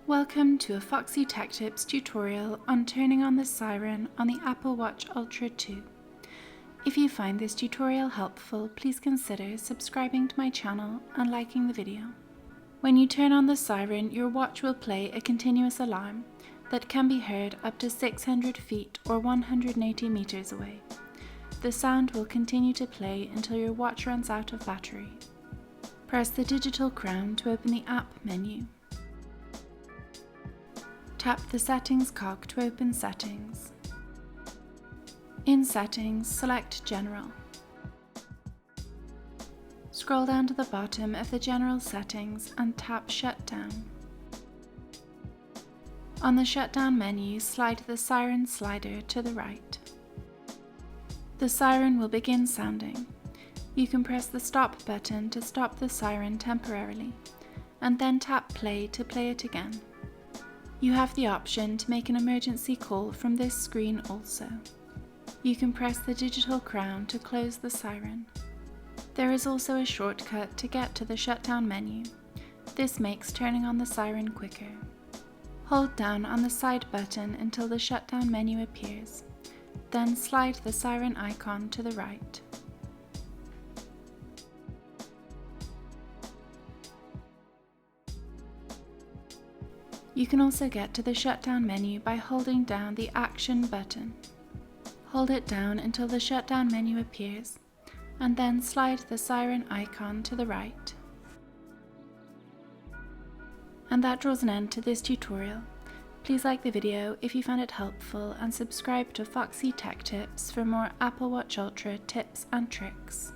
Welcome to a Foxy Tech Tips tutorial on turning on the Siren on the Apple Watch Ultra 2. If you find this tutorial helpful, please consider subscribing to my channel and liking the video. When you turn on the Siren, your watch will play a continuous alarm that can be heard up to 600 feet or 180 meters away. The sound will continue to play until your watch runs out of battery. Press the digital crown to open the app menu. Tap the Settings cog to open Settings. In Settings, select General. Scroll down to the bottom of the General settings and tap Shutdown. On the Shutdown menu, slide the Siren slider to the right. The Siren will begin sounding. You can press the Stop button to stop the Siren temporarily, and then tap Play to play it again. You have the option to make an emergency call from this screen also. You can press the digital crown to close the Siren. There is also a shortcut to get to the shutdown menu. This makes turning on the Siren quicker. Hold down on the side button until the shutdown menu appears. Then slide the Siren icon to the right. You can also get to the shutdown menu by holding down the Action button. Hold it down until the shutdown menu appears, and then slide the Siren icon to the right. And that draws an end to this tutorial. Please like the video if you found it helpful and subscribe to Foxy Tech Tips for more Apple Watch Ultra tips and tricks.